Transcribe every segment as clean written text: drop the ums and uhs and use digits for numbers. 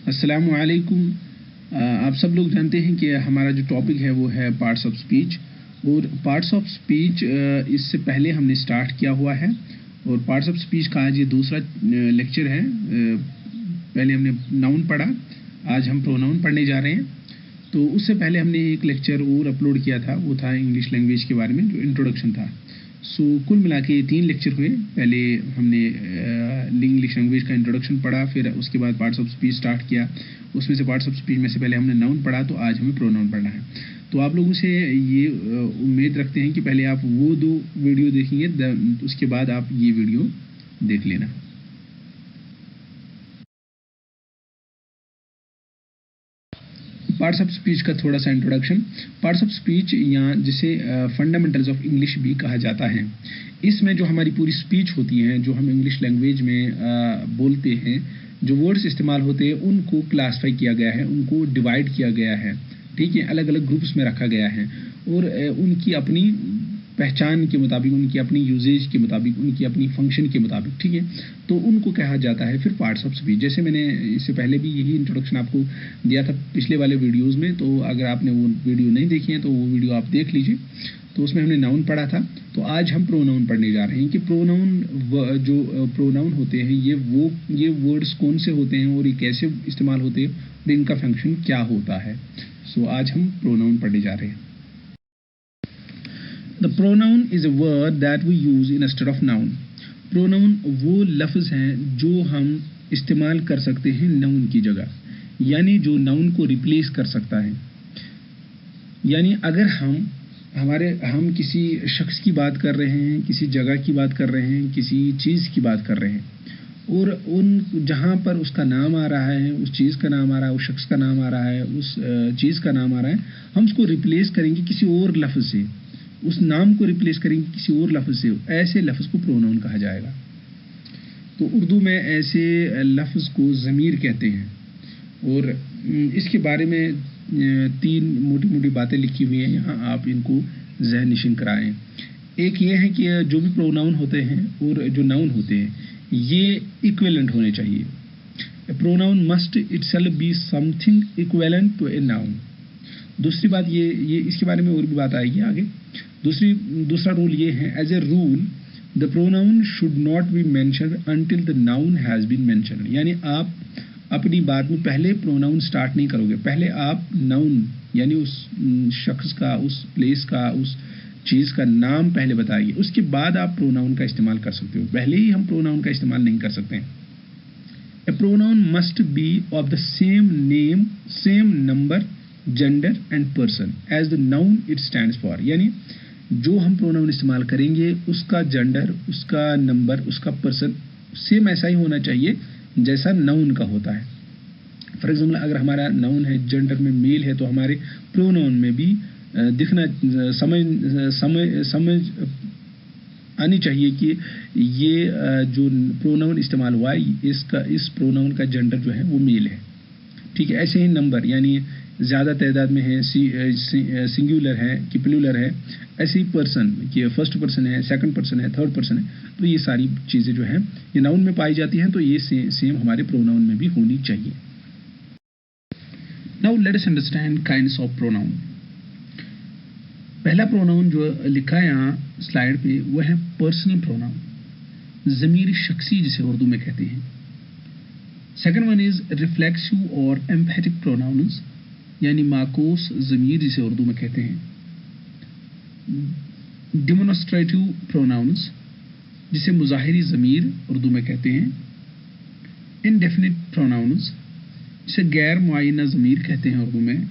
अस्सलामु अलैकुम। आप सब लोग जानते हैं कि हमारा जो टॉपिक है वो है पार्ट्स ऑफ स्पीच, और पार्ट्स ऑफ स्पीच इससे पहले हमने स्टार्ट किया हुआ है, और पार्ट्स ऑफ स्पीच का आज ये दूसरा लेक्चर है। पहले हमने नाउन पढ़ा, आज हम प्रोनाउन पढ़ने जा रहे हैं। तो उससे पहले हमने एक लेक्चर और अपलोड किया था, वो था इंग्लिश लैंग्वेज के बारे में, जो इंट्रोडक्शन था। सो कुल मिला के 3 लेक्चर हुए। पहले हमने इंग्लिश लैंग्वेज का इंट्रोडक्शन पढ़ा, फिर उसके बाद पार्ट्स ऑफ स्पीच स्टार्ट किया। उसमें से पार्ट्स ऑफ स्पीच में से पहले हमने नाउन पढ़ा, तो आज हमें प्रोनाउन पढ़ना है। तो आप लोगों से ये उम्मीद रखते हैं कि पहले आप वो 2 वीडियो देखेंगे, उसके बाद आप ये वीडियो देख लेना। पार्ट्स ऑफ स्पीच का थोड़ा सा इंट्रोडक्शन। पार्ट्स ऑफ स्पीच या जिसे फंडामेंटल्स ऑफ इंग्लिश भी कहा जाता है, इसमें जो हमारी पूरी स्पीच होती है, जो हम इंग्लिश लैंग्वेज में बोलते हैं, जो वर्ड्स इस्तेमाल होते हैं, उनको क्लासीफाई किया गया है, उनको डिवाइड किया गया है। ठीक है, अलग अलग ग्रुप्स में रखा गया है, और उनकी अपनी पहचान के मुताबिक, उनकी अपनी यूजेज के मुताबिक, उनकी अपनी फंक्शन के मुताबिक, ठीक है, तो उनको कहा जाता है फिर पार्ट्स ऑफ स्पीच। जैसे मैंने इससे पहले भी यही इंट्रोडक्शन आपको दिया था पिछले वाले वीडियोस में, तो अगर आपने वो वीडियो नहीं देखी है तो वो वीडियो आप देख लीजिए। तो उसमें हमने नाउन पढ़ा था। तो आज हम प्रोनाउन पढ़ने जा रहे हैं कि प्रोनाउन, जो प्रोनाउन होते हैं, ये वर्ड्स कौन से होते हैं और ये कैसे इस्तेमाल होते हैं और इनका फंक्शन क्या होता है। सो आज हम प्रोनाउन पढ़ने जा रहे हैं। The pronoun is a word that we use instead of noun. Pronoun वो लफ्ज़ हैं जो हम इस्तेमाल कर सकते हैं नाउन की जगह, यानी जो नाउन को रिप्लेस कर सकता है। यानी अगर हम किसी शख्स की बात कर रहे हैं, किसी जगह की बात कर रहे हैं, किसी चीज़ की बात कर रहे हैं, और उन जहाँ पर उसका नाम आ रहा है, उस चीज़ का नाम आ रहा है, उस शख्स का नाम आ रहा है, उस चीज़ का नाम आ रहा है, हम उसको रिप्लेस करेंगे किसी और लफ्ज़ से, उस नाम को रिप्लेस करेंगे किसी और लफ्ज़ से। ऐसे लफ्ज़ को प्रोनाउन कहा जाएगा। तो उर्दू में ऐसे लफ्ज़ को ज़मीर कहते हैं, और इसके बारे में 3 मोटी मोटी बातें लिखी हुई हैं, यहाँ आप इनको ज़हन नशीन कराएं। एक ये है कि जो भी प्रोनाउन होते हैं और जो नाउन होते हैं, ये इक्विवेलेंट होने चाहिए। A pronoun must itself be something equivalent to a noun. दूसरी बात ये इसके बारे में और भी बात आएगी आगे। दूसरा रूल ये है, as a rule the pronoun should not be mentioned until the noun has been mentioned. यानी आप अपनी बात में पहले प्रोनाउन स्टार्ट नहीं करोगे, पहले आप नाउन यानी उस शख्स का, उस प्लेस का, उस चीज़ का नाम पहले बताइए, उसके बाद आप प्रोनाउन का इस्तेमाल कर सकते हो। पहले ही हम प्रोनाउन का इस्तेमाल नहीं कर सकते। A pronoun must be of the same name, same number, gender and person as the noun it stands for. यानी जो हम प्रोनाउन इस्तेमाल करेंगे, उसका जेंडर, उसका नंबर, उसका पर्सन सेम ऐसा ही होना चाहिए जैसा नाउन का होता है। फॉर एग्जाम्पल, अगर हमारा नाउन है, जेंडर में मेल है, तो हमारे प्रोनाउन में भी दिखना समझ आनी चाहिए कि ये जो प्रोनाउन इस्तेमाल हुआ है, इस प्रोनाउन का जेंडर जो है वो मेल है। ठीक है, ऐसे ही नंबर, यानी ज़्यादा तादाद में है, सिंगुलर है कि प्लूरल है, ऐसे ही पर्सन कि फर्स्ट पर्सन है, सेकंड पर्सन है, थर्ड पर्सन है। तो ये सारी चीज़ें जो हैं ये नाउन में पाई जाती हैं, तो ये सेम हमारे प्रोनाउन में भी होनी चाहिए। Now let us understand kinds of pronoun. पहला प्रोनाउन जो लिखा है यहाँ स्लाइड पे, वो है पर्सनल प्रोनाउन, ज़मीर शख्सी जिसे उर्दू में कहते हैं। सेकंड वन इज रिफ्लेक्सिव और एम्फेटिक प्रोनाउंस, यानी माकोस ज़मीर जिसे उर्दू में कहते हैं। डिमोन्स्ट्रेटिव प्रोनाउंस, जिसे मुज़ाहिरी ज़मीर उर्दू में कहते हैं। इनडेफिनिट प्रोनाउंस, जिसे गैर मुअय्यना ज़मीर कहते हैं उर्दू में।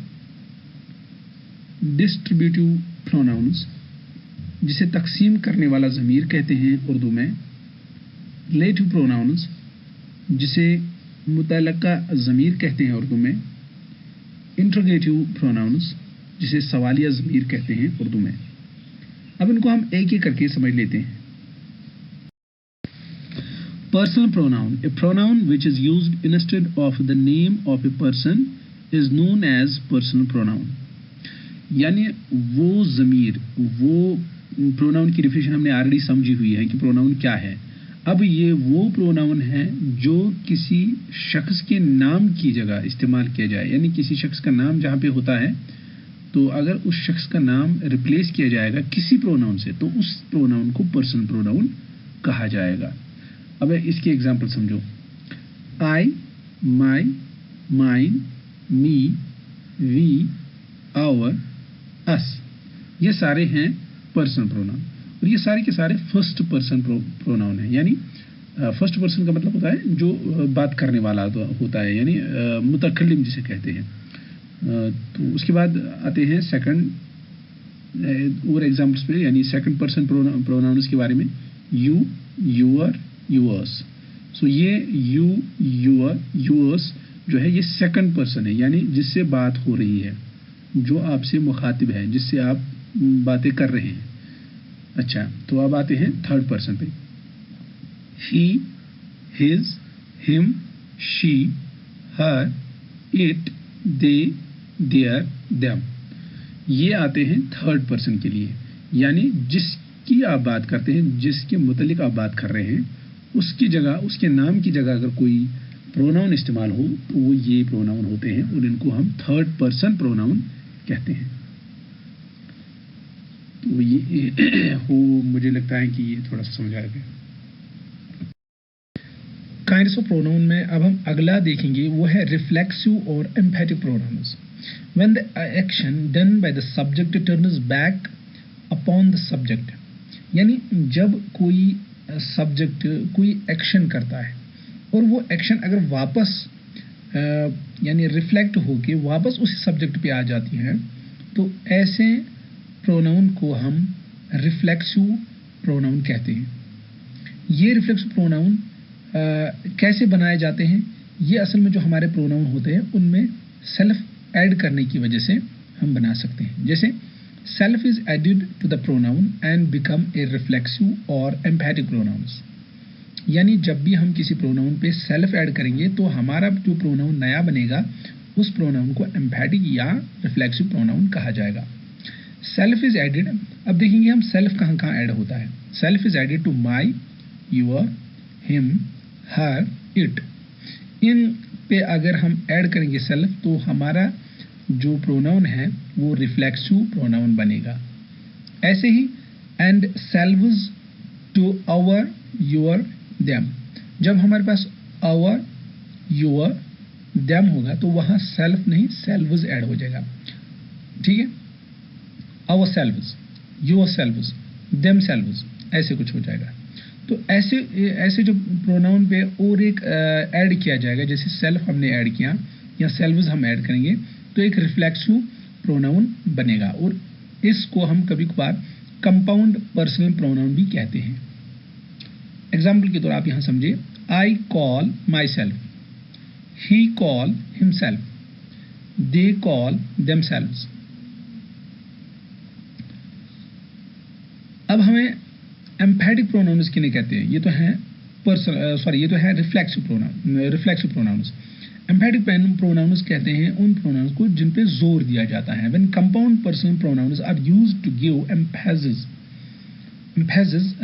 डिस्ट्रीब्यूटिव प्रोनाउंस, जिसे तकसीम करने वाला ज़मीर कहते हैं उर्दू में। रिलेटिव प्रोनाउंस, जिसे मुतल्लका ज़मीर कहते हैं उर्दू में। इंट्रोगेटिव प्रोनाउंस, जिसे सवालिया ज़मीर कहते हैं उर्दू में। अब इनको हम एक एक करके समझ लेते हैं। Personal pronoun, a pronoun which is used instead of the name of a person is known as personal pronoun. यानी वो ज़मीर, वो प्रोनाउन की डेफिनेशन हमने ऑलरेडी समझी हुई है कि प्रोनाउन क्या है। अब ये वो प्रोनाउन है जो किसी शख्स के नाम की जगह इस्तेमाल किया जाए, यानी किसी शख्स का नाम जहाँ पे होता है तो अगर उस शख्स का नाम रिप्लेस किया जाएगा किसी प्रोनाउन से तो उस प्रोनाउन को पर्सनल प्रोनाउन कहा जाएगा। अब इसके एग्जांपल समझो, आई, माई, माइन, मी, वी, आवर, अस, ये सारे हैं पर्सनल प्रोनाउन और ये सारे के सारे फर्स्ट पर्सन प्रोनाउन है। यानी फर्स्ट पर्सन का मतलब होता है जो बात करने वाला होता है, यानी मुतकल्लिम जिसे कहते हैं। तो उसके बाद आते हैं सेकंड और एग्जांपल्स पे, यानी सेकंड पर्सन प्रोनाउंस के बारे में, यू, यूअर, यूअर्स। सो ये यू, यूअर, यूअर्स जो है ये सेकंड पर्सन है, यानी जिससे बात हो रही है, जो आपसे मुखातिब है, जिससे आप बातें कर रहे हैं। अच्छा, तो अब आते हैं थर्ड पर्सन पे, he, his, him, she, her, it, they, their, them. ये आते हैं थर्ड पर्सन के लिए, यानी जिसकी आप बात करते हैं, जिसके मुतल्लिक आप बात कर रहे हैं, उसकी जगह, उसके नाम की जगह अगर कोई प्रोनाउन इस्तेमाल हो तो वो ये प्रोनाउन होते हैं और इनको हम थर्ड पर्सन प्रोनाउन कहते हैं। तो ये मुझे लगता है कि ये थोड़ा सा समझ आ गया। काइंड्स ऑफ प्रोनाउन में अब हम अगला देखेंगे, वो है रिफ्लेक्सिव और emphatic pronounce. When the action done by the subject turns back upon the subject, यानी जब कोई सब्जेक्ट कोई एक्शन करता है और वो एक्शन अगर वापस यानी रिफ्लेक्ट होके वापस उसी सब्जेक्ट पे आ जाती है, तो ऐसे प्रोनाउन को हम रिफ्लेक्सिव प्रोनाउन कहते हैं। ये रिफ्लेक्सिव प्रोनाउन कैसे बनाए जाते हैं? ये असल में जो हमारे प्रोनाउन होते हैं उनमें सेल्फ ऐड करने की वजह से हम बना सकते हैं। जैसे self is added to the pronoun and become a reflexive और एम्फैटिक प्रोनाउन्स, यानी जब भी हम किसी प्रोनाउन पे सेल्फ ऐड करेंगे तो हमारा जो प्रोनाउन नया बनेगा उस प्रोनाउन को एम्फैटिक या रिफ्लेक्सिव प्रोनाउन कहा जाएगा। सेल्फ इज एडेड, अब देखेंगे हम सेल्फ कहाँ कहाँ ऐड होता है। Self is added to my, your, him, her, it. इन पे अगर हम ऐड करेंगे सेल्फ तो हमारा जो प्रोनाउन है वो रिफ्लेक्सिव प्रोनाउन बनेगा। ऐसे ही and selves to our, your, them, जब हमारे पास आवर, योर, देम होगा तो वहां सेल्फ नहीं सेल्व्स ऐड हो जाएगा। ठीक है, ourselves, yourselves, themselves, ऐसे कुछ हो जाएगा। तो ऐसे जो प्रोनाउन पे और एक ऐड किया जाएगा, जैसे सेल्फ हमने ऐड किया या सेल्व्स हम ऐड करेंगे तो एक रिफ्लेक्सिव प्रोनाउन बनेगा और इसको हम कभी कभार कंपाउंड पर्सनल प्रोनाउन भी कहते हैं। एग्जाम्पल के तौर आप यहां समझिए, I call my self, he call himself, they call themselves. अब हमें एम्फैटिक प्रोनाउंस किन्हें कहते हैं? ये तो है ये तो है रिफ्लेक्सिव प्रोनाउंस। एम्फैटिक प्रोनाउंस कहते हैं उन प्रोनाउंस को जिन पे जोर दिया जाता है। When compound personal pronouns are used to give emphasis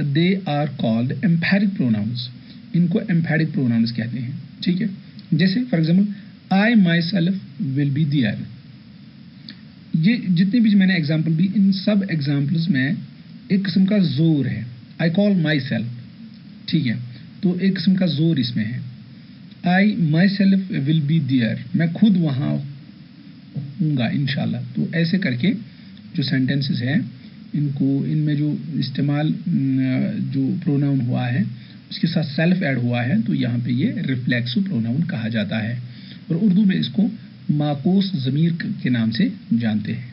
they are called emphatic pronouns. इनको एम्फैटिक प्रोनाउंस कहते हैं। ठीक है, जैसे for example I myself will be there. ये जितने भी मैंने एग्जाम्पल दी, इन सब एग्जाम्पल्स में एक किस्म का जोर है। आई कॉल माई सेल्फ, ठीक है, तो एक किस्म का जोर इसमें है। I myself will be there, मैं खुद वहाँ हूँगा इंशाल्लाह। तो ऐसे करके जो सेंटेंसेस हैं इनको, इनमें जो इस्तेमाल जो प्रोनाउन हुआ है उसके साथ सेल्फ ऐड हुआ है तो यहाँ पे ये रिफ्लेक्सिव प्रोनाउन कहा जाता है और उर्दू में इसको माकोस ज़मीर के नाम से जानते हैं।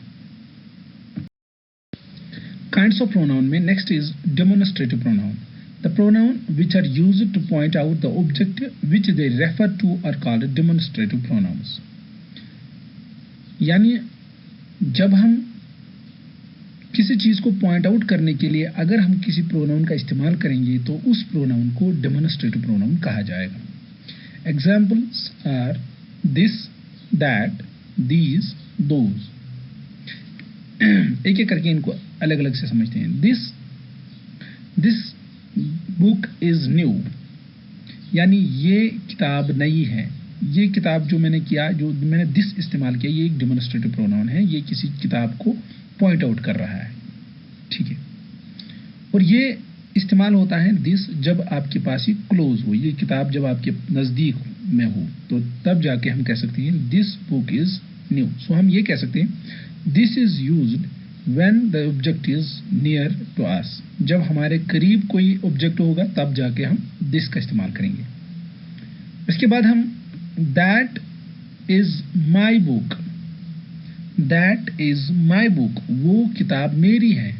काइंड्स ऑफ प्रोनाउन में next is demonstrative pronoun. The pronoun which are used to point out the object which they refer to are called demonstrative pronouns. यानी जब हम किसी चीज को पॉइंट आउट करने के लिए अगर हम किसी प्रोनाउन का इस्तेमाल करेंगे तो उस प्रोनाउन को डेमोन्स्ट्रेटिव प्रोनाउन कहा जाएगा। Examples are this, that, these, those. एक एक करके इनको अलग अलग से समझते हैं। दिस बुक इज न्यू, यानी ये किताब नई है। ये किताब जो मैंने किया, जो मैंने दिस इस्तेमाल किया, ये एक डेमोन्स्ट्रेटिव प्रोनाउन है, ये किसी किताब को पॉइंट आउट कर रहा है, ठीक है। और ये इस्तेमाल होता है दिस जब आपके पास ये क्लोज हो, ये किताब जब आपके नज़दीक में हो, तो तब जाके हम कह सकते हैं this book is new. So हम ये कह सकते हैं this is used when the object is near to us, जब हमारे करीब कोई ऑब्जेक्ट होगा तब जाके हम दिस का इस्तेमाल करेंगे। इसके बाद हम that is my book, that is my book, वो किताब मेरी है।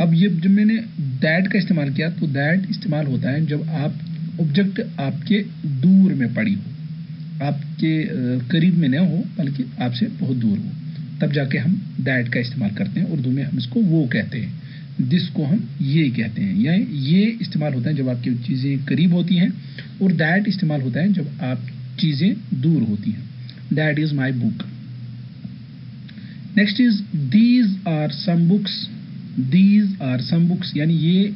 अब ये जब मैंने दैट का इस्तेमाल किया, तो दैट इस्तेमाल होता है जब आप ऑब्जेक्ट आपके दूर में पड़ी हो, आपके करीब में न हो बल्कि आपसे बहुत दूर हो, तब जाके हम दैट का इस्तेमाल करते हैं। उर्दू में हम इसको वो कहते हैं, दिस को हम ये कहते हैं। या ये इस्तेमाल होता है जब आपकी चीज़ें करीब होती हैं, और दैट इस्तेमाल होता है जब आप चीज़ें दूर होती हैं। That is my book. Next is these are some books, these are some books, यानी ये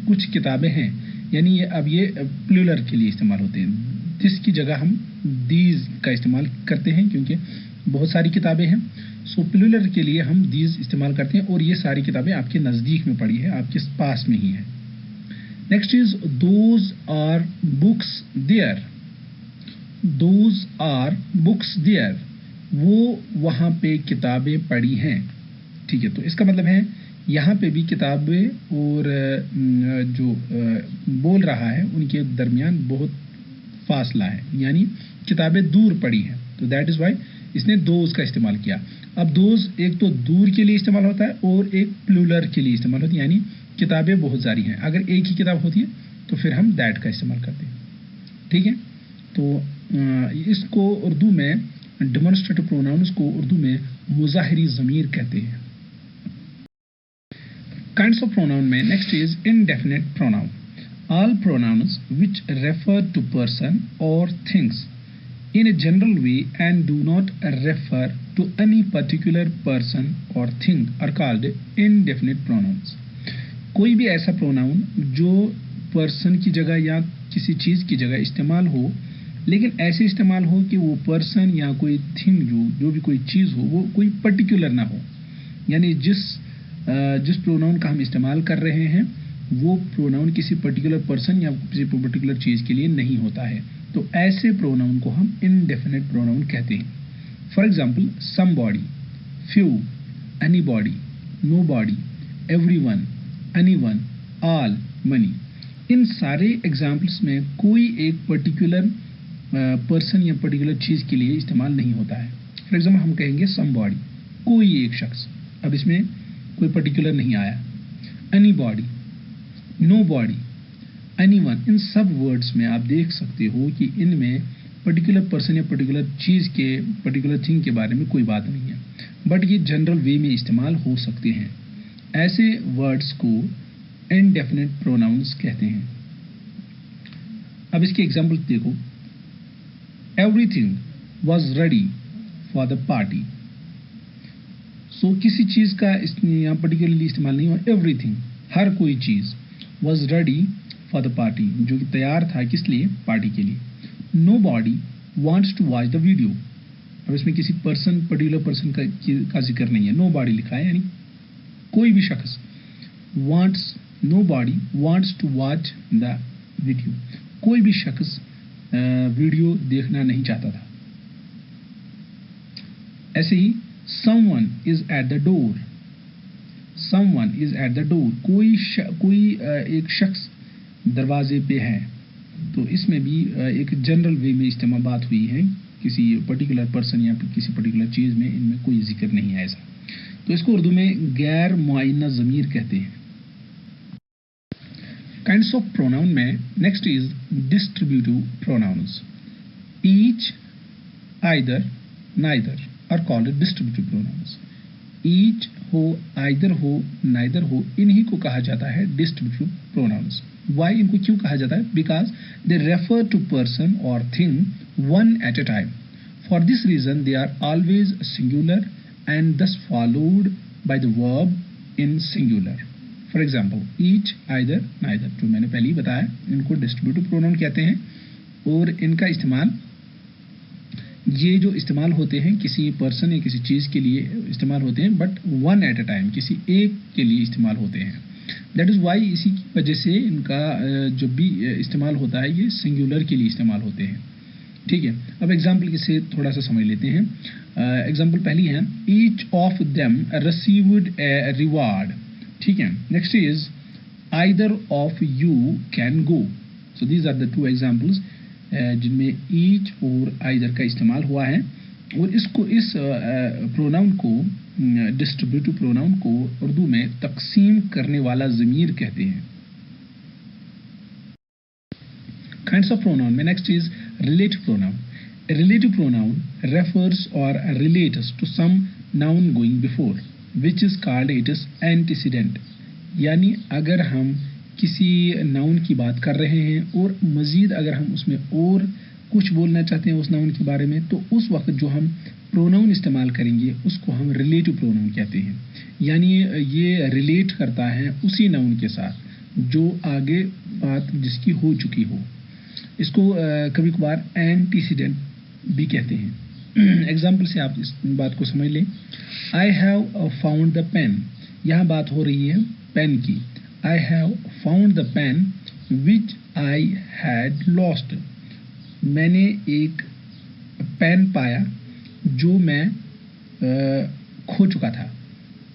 कुछ किताबें हैं, यानी अब ये प्लूरल के लिए इस्तेमाल होते हैं। दिस की जगह हम दीज का इस्तेमाल करते हैं क्योंकि बहुत सारी किताबें हैं। सो प्लूरल के लिए हम दीज इस्तेमाल करते हैं, और ये सारी किताबें आपके नज़दीक में पड़ी है, आपके पास में ही है। Next is those are books there, those are books there, वो वहाँ पे किताबें पड़ी हैं, ठीक है। तो इसका मतलब है यहाँ पे भी किताबें और जो बोल रहा है उनके दरमियान बहुत फासला है, यानी किताबें दूर पड़ी हैं, तो दैट इज वाई इसने दोज का इस्तेमाल किया। अब दोज एक तो दूर के लिए इस्तेमाल होता है और एक प्लूरल के लिए इस्तेमाल होती है, यानी किताबें बहुत सारी हैं। अगर एक ही किताब होती है तो फिर हम दैट का इस्तेमाल करते हैं, ठीक है। तो इसको उर्दू में डेमोन्स्ट्रेटिव प्रोनाउंस को उर्दू में मुज़ाहिरी ज़मीर कहते हैं। काइंड्स ऑफ प्रोनाउन में next is indefinite pronoun, all pronouns which refer to person और things in a general way and do not refer to any particular person or thing are called indefinite pronouns। कोई भी ऐसा pronoun जो person की जगह या किसी चीज़ की जगह इस्तेमाल हो, लेकिन ऐसे इस्तेमाल हो कि वो पर्सन या कोई थिंग जो भी कोई चीज़ हो वो कोई पर्टिकुलर ना हो, यानी जिस प्रोनाउन का हम इस्तेमाल कर रहे हैं वो प्रोनाउन किसी पर्टिकुलर पर्सन या किसी पर्टिकुलर चीज़ के लिए नहीं होता है, तो ऐसे प्रोनाउन को हम इनडेफिनिट प्रोनाउन कहते हैं। For example somebody, few, anybody, nobody, everyone, anyone, all, many. इन सारे एग्जाम्पल्स में कोई एक पर्टिकुलर पर्सन या पर्टिकुलर चीज़ के लिए इस्तेमाल नहीं होता है। फॉर एग्जाम्पल हम कहेंगे समबॉडी, कोई एक शख्स, अब इसमें कोई पर्टिकुलर नहीं आया। एनीबॉडी, नोबॉडी, एनीवन, इन सब वर्ड्स में आप देख सकते हो कि इनमें पर्टिकुलर पर्सन या पर्टिकुलर चीज़ के, पर्टिकुलर थिंग के बारे में कोई बात नहीं है, बट ये जनरल वे में इस्तेमाल हो सकते हैं। ऐसे वर्ड्स को इनडेफिनिट प्रोनाउंस कहते हैं। अब इसके एग्जाम्पल देखो, everything was ready for the party. So किसी चीज़ का यहाँ पर्टिकुलरली इस्तेमाल नहीं हुआ, एवरीथिंग, हर कोई चीज़, was ready for the party, जो कि तैयार था किस लिए, पार्टी के लिए। Nobody wants to watch the video, अब इसमें किसी पर्सन, पर्टिकुलर पर्सन का जिक्र नहीं है, नो बॉडी लिखा है, यानी कोई भी शख्स। Wants, nobody wants to watch the video, कोई भी शख्स वीडियो देखना नहीं चाहता था। ऐसे ही someone is at the door, someone is at the door, कोई एक शख्स दरवाजे पे है, तो इसमें भी एक जनरल वे में इस्तेमाल बात हुई है, किसी पर्टिकुलर पर्सन या किसी पर्टिकुलर चीज़ में इनमें कोई जिक्र नहीं है ऐसा, तो इसको उर्दू में गैर मुआयना ज़मीर कहते हैं। काइंड्स ऑफ प्रोनाउन में next is distributive pronouns, each, either, neither are called distributive pronouns. Each हो, आइदर हो, नाइदर हो, इन्हीं को कहा जाता है डिस्ट्रीब्यूटिव प्रोनाउन्स। वाई इनको क्यों कहा जाता है? Because they refer to person और thing one at a time. For this reason they are always singular and thus followed by the verb in singular. For example each, either, neither, जो मैंने पहले ही बताया, इनको डिस्ट्रीब्यूटिव प्रोनाउन कहते हैं और इनका इस्तेमाल, ये जो इस्तेमाल होते हैं किसी पर्सन या किसी चीज़ के लिए इस्तेमाल होते हैं, but one at a time, किसी एक के लिए इस्तेमाल होते हैं. दैट इज़ वाई, इसी की वजह से इनका जब भी इस्तेमाल होता है ये सिंगुलर के लिए इस्तेमाल होते हैं. ठीक है, अब एग्जाम्पल से थोड़ा सा समझ लेते हैं. एग्जाम्पल पहली है, each of them received a reward. ठीक है, next is either of you can go. So these are the two examples जिनमें ईच और आइदर का इस्तेमाल हुआ है. और इसको, इस प्रोनाउन को, डिस्ट्रीब्यूटिव प्रोनाउन को उर्दू में तकसीम करने वाला ज़मीर कहते हैं. काइंड्स ऑफ प्रोनाउन में next is relative pronoun. Relative pronoun refers और relates to some noun going before which is called it is antecedent. यानी अगर हम किसी नाउन की बात कर रहे हैं और मज़ीद अगर हम उसमें और कुछ बोलना चाहते हैं उस नाउन के बारे में, तो उस वक्त जो हम प्रोनाउन इस्तेमाल करेंगे उसको हम रिलेटिव प्रोनाउन कहते हैं. यानी ये रिलेट करता है उसी नाउन के साथ जो आगे बात जिसकी हो चुकी हो. इसको कभी कभार एंटीसीडेंट भी कहते हैं. एग्जाम्पल से आप इस बात को समझ लें. I have found the pen. यहाँ बात हो रही है पेन की. I have found the pen which I had lost. मैंने एक पेन पाया जो मैं खो चुका था.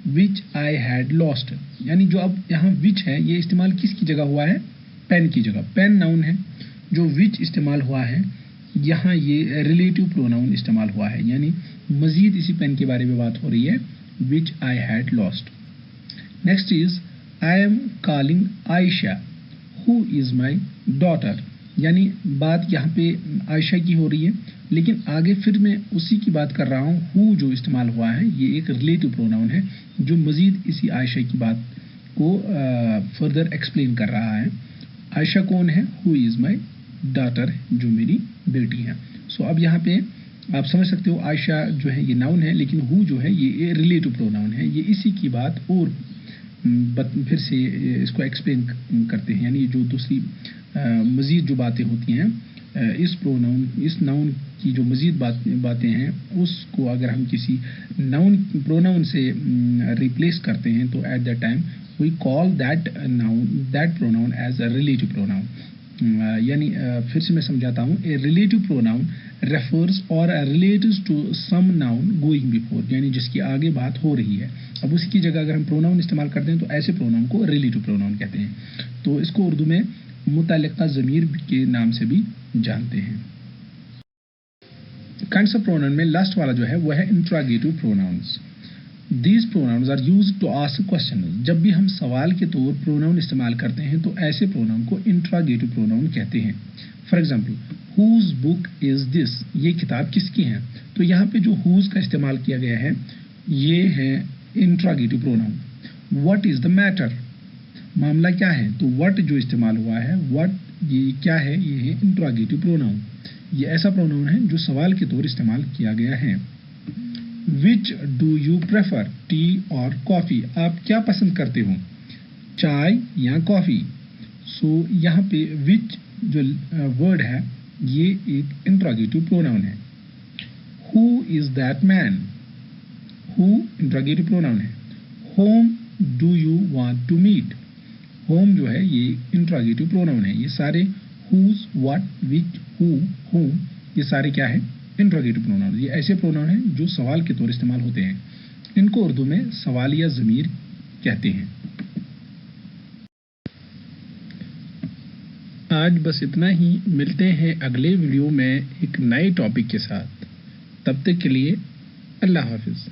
विच आई हैड लॉस्ट, यानी जो अब यहाँ विच है ये इस्तेमाल किसकी जगह हुआ है? पेन की जगह. पेन नाउन है, जो विच इस्तेमाल हुआ है यहाँ ये रिलेटिव प्रोनाउन इस्तेमाल हुआ है. यानी मज़ीद इसी पेन के बारे में बात हो रही है, which I had lost. Next is I am calling Ayesha who is my daughter. यानी बात यहाँ पे आयशा की हो रही है, लेकिन आगे फिर मैं उसी की बात कर रहा हूँ. हु जो इस्तेमाल हुआ है ये एक रिलेटिव प्रोनाउन है जो मज़ीद इसी आयशा की बात को फर्दर एक्सप्लेन कर रहा है. आयशा कौन है? हु इज़ माई डॉटर, जो मेरी बेटी है. सो अब यहाँ पे आप समझ सकते हो आयशा जो है ये नाउन है, लेकिन हु जो है ये रिलेटिव प्रोनाउन है. ये इसी की बात और फिर से इसको एक्सप्लेन करते हैं. यानी जो दूसरी मज़ीद जो बातें होती हैं इस प्रोनाउन, इस नाउन की जो मज़ीद बातें हैं उसको अगर हम किसी नाउन प्रोनाउन से रिप्लेस करते हैं तो at that time we call that noun, that pronoun as a relative pronoun. यानी फिर से मैं समझाता हूँ. ए रिलेटिव प्रोनाउन रेफर्स और relates to some noun going before, यानी जिसकी आगे बात हो रही है. अब उसी की जगह अगर हम प्रोनाउन इस्तेमाल करते हैं तो ऐसे प्रोनाउन को रिलेटिव प्रोनाउन कहते हैं. तो इसको उर्दू में मुतल्लिका ज़मीर के नाम से भी जानते हैं. काइंड्स ऑफ प्रोनाउन में लास्ट वाला जो है वह है interrogative pronouns. These pronouns are used to ask question. जब भी हम सवाल के तौर प्रोनाउन इस्तेमाल करते हैं तो ऐसे प्रोनाउन को इंट्रोगेटिव प्रोनाउन कहते हैं. For example whose book is this. ये किताब किसकी है? तो यहाँ पे जो हुज का इस्तेमाल किया गया है ये है interrogative pronoun. What is the matter, मामला क्या है? तो व्हाट जो इस्तेमाल हुआ है, व्हाट ये क्या है, ये है इंट्रोगेटिव प्रोनाउन. ये ऐसा प्रोनाउन है जो सवाल के तौर इस्तेमाल किया गया है. Which do you prefer, T और कॉफ़ी. आप क्या पसंद करते हो, चाय या कॉफ़ी? सो यहाँ पे विच जो वर्ड है ये एक इंट्रोगेटिव प्रोनाउन है. Who is that man, who interrogative pronoun है. Whom do you want to meet. Whom जो है ये इंट्रोगेटिव प्रोनाउन है. ये सारे whose, what, which, who, whom, ये सारे क्या है? Interrogative pronoun. ये ऐसे प्रोनाउन हैं जो सवाल के तौर इस्तेमाल होते हैं. इनको उर्दू में सवालिया ज़मीर कहते हैं. आज बस इतना ही. मिलते हैं अगले वीडियो में एक नए टॉपिक के साथ. तब तक के लिए अल्लाह हाफिज़.